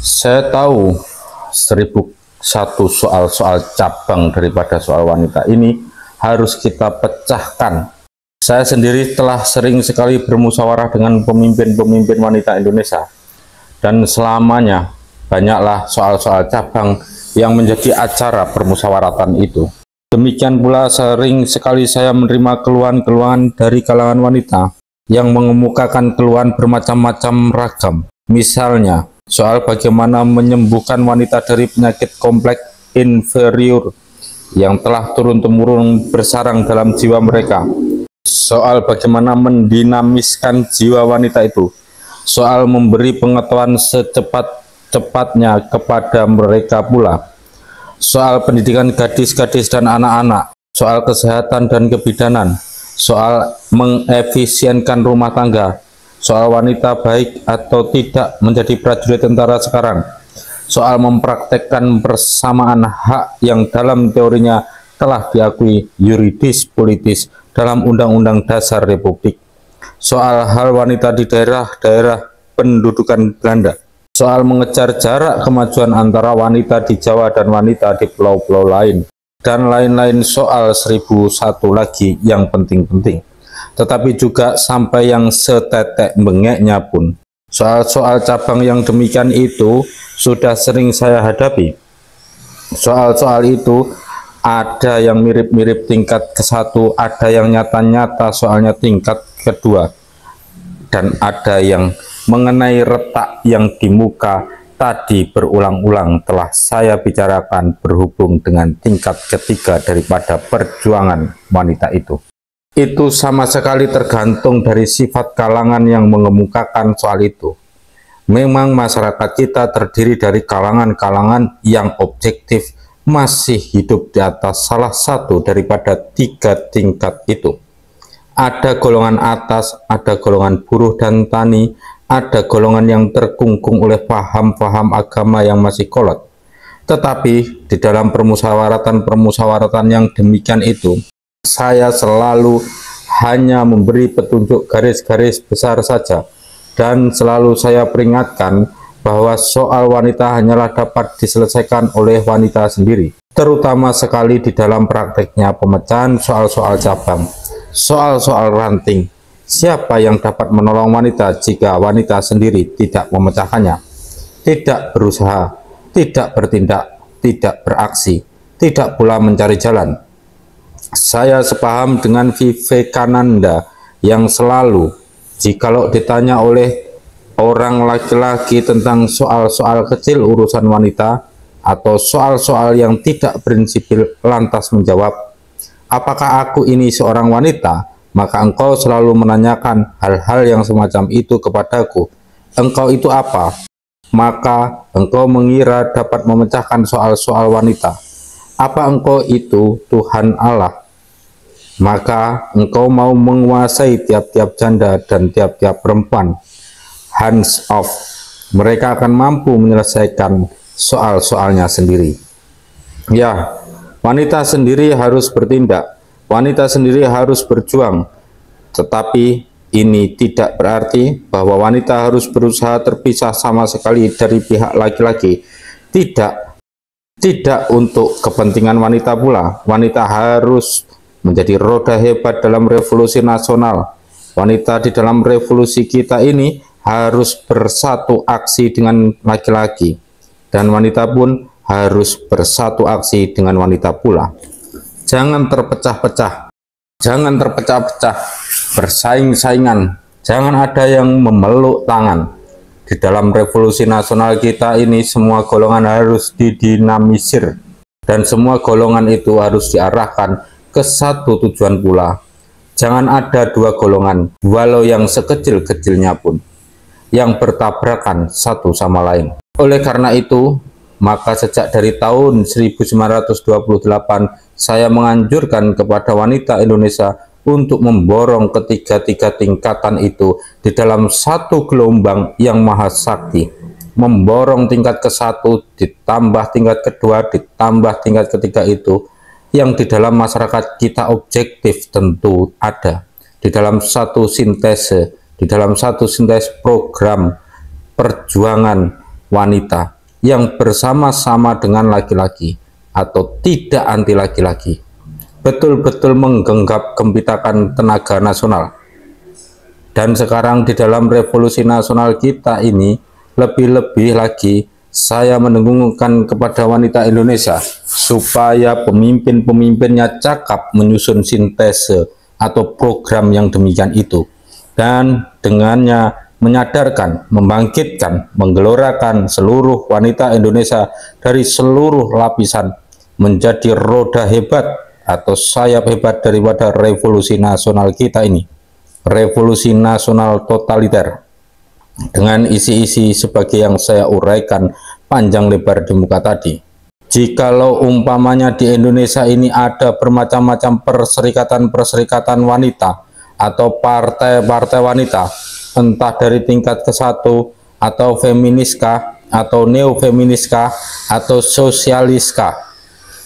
Saya tahu 1001 soal-soal cabang daripada soal wanita ini harus kita pecahkan. Saya sendiri telah sering sekali bermusyawarah dengan pemimpin-pemimpin wanita Indonesia, dan selamanya banyaklah soal-soal cabang yang menjadi acara permusyawaratan itu. Demikian pula sering sekali saya menerima keluhan-keluhan dari kalangan wanita yang mengemukakan keluhan bermacam-macam ragam. Misalnya, soal bagaimana menyembuhkan wanita dari penyakit kompleks inferior yang telah turun-temurun bersarang dalam jiwa mereka. Soal bagaimana mendinamiskan jiwa wanita itu. Soal memberi pengetahuan secepat-cepatnya kepada mereka pula. Soal pendidikan gadis-gadis dan anak-anak. Soal kesehatan dan kebidanan. Soal mengefisienkan rumah tangga. Soal wanita baik atau tidak menjadi prajurit tentara sekarang. Soal mempraktekkan persamaan hak yang dalam teorinya telah diakui yuridis politis dalam Undang-Undang Dasar Republik. Soal hal wanita di daerah-daerah pendudukan Belanda. Soal mengejar jarak kemajuan antara wanita di Jawa dan wanita di pulau-pulau lain. Dan lain-lain soal 1001 lagi yang penting-penting. Tetapi juga sampai yang setetek bengeknya pun. Soal-soal cabang yang demikian itu sudah sering saya hadapi. Soal-soal itu ada yang mirip-mirip tingkat ke-1, ada yang nyata-nyata soalnya tingkat kedua, dan ada yang mengenai retak yang di muka tadi berulang-ulang telah saya bicarakan berhubung dengan tingkat ketiga daripada perjuangan wanita itu. Itu sama sekali tergantung dari sifat kalangan yang mengemukakan soal itu. Memang masyarakat kita terdiri dari kalangan-kalangan yang objektif masih hidup di atas salah satu daripada 3 tingkat itu. Ada golongan atas, ada golongan buruh dan tani, ada golongan yang terkungkung oleh paham-paham agama yang masih kolot. Tetapi di dalam permusyawaratan yang demikian itu, saya selalu hanya memberi petunjuk garis-garis besar saja, dan selalu saya peringatkan bahwa soal wanita hanyalah dapat diselesaikan oleh wanita sendiri, terutama sekali di dalam prakteknya pemecahan soal-soal cabang, soal-soal ranting. Siapa yang dapat menolong wanita jika wanita sendiri tidak memecahkannya, tidak berusaha, tidak bertindak, tidak beraksi, tidak pula mencari jalan? Saya sepaham dengan Vivekananda yang selalu, jikalau ditanya oleh orang laki-laki tentang soal-soal kecil urusan wanita atau soal-soal yang tidak prinsipil, lantas menjawab, "Apakah aku ini seorang wanita?" Maka engkau selalu menanyakan hal-hal yang semacam itu kepadaku. Engkau itu apa? Maka engkau mengira dapat memecahkan soal-soal wanita. Apa engkau itu Tuhan Allah? Maka engkau mau menguasai tiap-tiap janda dan tiap-tiap perempuan. Hands off. Mereka akan mampu menyelesaikan soal-soalnya sendiri. Ya, wanita sendiri harus bertindak. Wanita sendiri harus berjuang. Tetapi ini tidak berarti bahwa wanita harus berusaha terpisah sama sekali dari pihak laki-laki. Tidak untuk kepentingan wanita pula. Wanita harus menjadi roda hebat dalam revolusi nasional. Wanita di dalam revolusi kita ini harus bersatu aksi dengan laki-laki, dan wanita pun harus bersatu aksi dengan wanita pula. Jangan terpecah-pecah, jangan terpecah-pecah, bersaing-saingan, jangan ada yang memeluk tangan. Di dalam revolusi nasional kita ini semua golongan harus didinamisir, dan semua golongan itu harus diarahkan ke satu tujuan pula. Jangan ada 2 golongan, walau yang sekecil-kecilnya pun, yang bertabrakan satu sama lain. Oleh karena itu, maka sejak dari tahun 1928 saya menganjurkan kepada wanita Indonesia untuk memborong ketiga-tiga tingkatan itu di dalam satu gelombang yang maha sakti. Memborong tingkat ke-1 ditambah tingkat kedua ditambah tingkat ketiga itu, yang di dalam masyarakat kita objektif tentu ada, di dalam satu sintese program perjuangan wanita yang bersama-sama dengan laki-laki atau tidak anti laki-laki, betul-betul menggenggam gempitakan tenaga nasional. Dan sekarang di dalam revolusi nasional kita ini, lebih-lebih lagi saya mendengungkan kepada wanita Indonesia supaya pemimpin-pemimpinnya cakap menyusun sintese atau program yang demikian itu, dan dengannya menyadarkan, membangkitkan, menggelorakan seluruh wanita Indonesia dari seluruh lapisan menjadi roda hebat atau sayap hebat daripada revolusi nasional kita ini, revolusi nasional totaliter, dengan isi-isi sebagai yang saya uraikan panjang lebar di muka tadi. Jikalau umpamanya di Indonesia ini ada bermacam-macam perserikatan-perserikatan wanita atau partai-partai wanita, entah dari tingkat ke-1 atau feminiskah atau neo-feminiskah atau sosialiskah,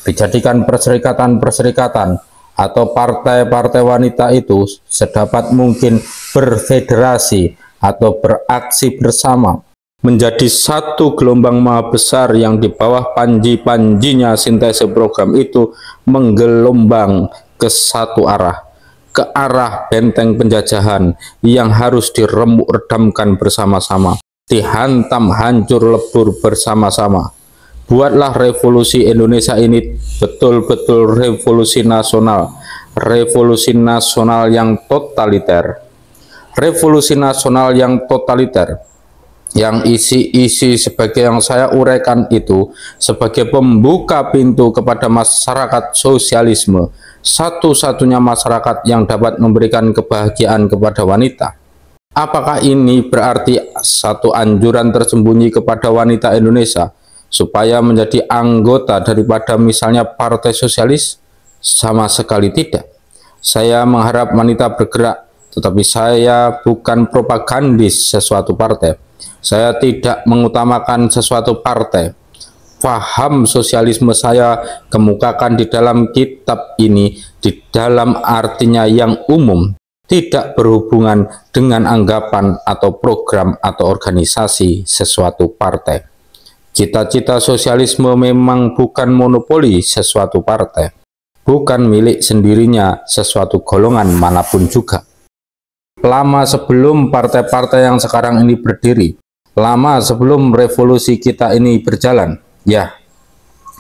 dijadikan perserikatan-perserikatan atau partai-partai wanita itu sedapat mungkin berfederasi atau beraksi bersama menjadi satu gelombang maha besar yang di bawah panji-panjinya sintese program itu menggelombang ke satu arah, ke arah benteng penjajahan yang harus diremuk redamkan bersama-sama, dihantam hancur lebur bersama-sama. Buatlah revolusi Indonesia ini betul-betul revolusi nasional yang totaliter, revolusi nasional yang totaliter, yang isi-isi sebagai yang saya uraikan itu sebagai pembuka pintu kepada masyarakat sosialisme, satu-satunya masyarakat yang dapat memberikan kebahagiaan kepada wanita. Apakah ini berarti satu anjuran tersembunyi kepada wanita Indonesia supaya menjadi anggota daripada misalnya partai sosialis? Sama sekali tidak. Saya mengharap wanita bergerak, tetapi saya bukan propagandis sesuatu partai. Saya tidak mengutamakan sesuatu partai. Faham sosialisme saya kemukakan di dalam kitab ini di dalam artinya yang umum, tidak berhubungan dengan anggapan atau program atau organisasi sesuatu partai. Cita-cita sosialisme memang bukan monopoli sesuatu partai, bukan milik sendirinya sesuatu golongan manapun juga. Lama sebelum partai-partai yang sekarang ini berdiri, lama sebelum revolusi kita ini berjalan, ya,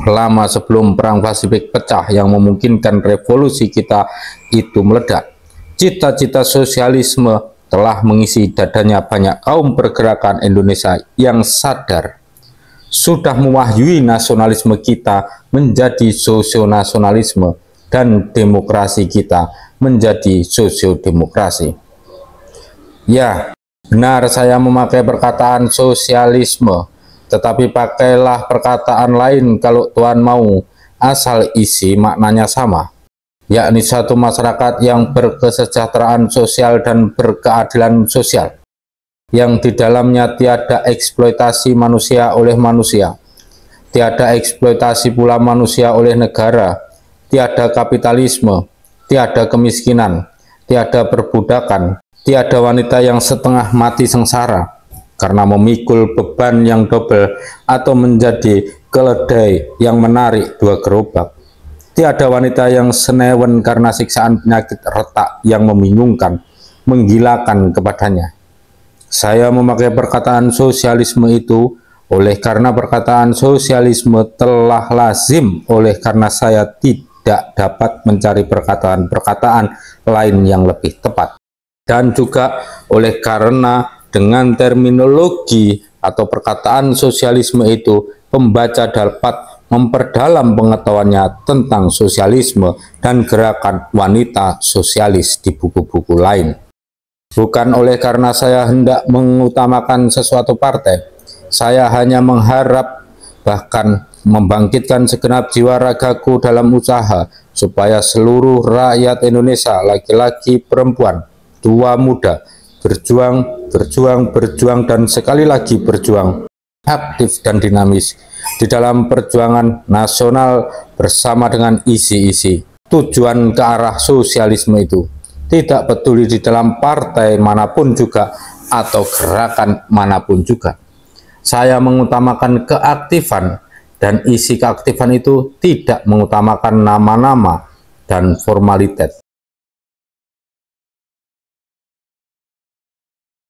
lama sebelum perang Pasifik pecah yang memungkinkan revolusi kita itu meledak, cita-cita sosialisme telah mengisi dadanya banyak kaum pergerakan Indonesia yang sadar, sudah mewahyui nasionalisme kita menjadi sosionasionalisme dan demokrasi kita menjadi sosiodemokrasi. Ya, benar saya memakai perkataan sosialisme, tetapi pakailah perkataan lain kalau Tuhan mau, asal isi maknanya sama, yakni satu masyarakat yang berkesejahteraan sosial dan berkeadilan sosial, yang di dalamnya tiada eksploitasi manusia oleh manusia, tiada eksploitasi pula manusia oleh negara, tiada kapitalisme, tiada kemiskinan, tiada perbudakan, tiada wanita yang setengah mati sengsara karena memikul beban yang double atau menjadi keledai yang menarik dua gerobak, tiada wanita yang senewen karena siksaan penyakit retak yang membingungkan, menggilakan kepadanya. Saya memakai perkataan sosialisme itu oleh karena perkataan sosialisme telah lazim, oleh karena saya tidak dapat mencari perkataan-perkataan lain yang lebih tepat, dan juga oleh karena dengan terminologi atau perkataan sosialisme itu pembaca dapat memperdalam pengetahuannya tentang sosialisme dan gerakan wanita sosialis di buku-buku lain. Bukan oleh karena saya hendak mengutamakan sesuatu partai, saya hanya mengharap bahkan membangkitkan segenap jiwa ragaku dalam usaha supaya seluruh rakyat Indonesia, laki-laki, perempuan, tua, muda, berjuang dan sekali lagi berjuang, aktif dan dinamis di dalam perjuangan nasional bersama dengan isi-isi tujuan ke arah sosialisme itu. Tidak peduli di dalam partai manapun juga atau gerakan manapun juga. saya mengutamakan keaktifan, dan isi keaktifan itu tidak mengutamakan nama-nama dan formalitas.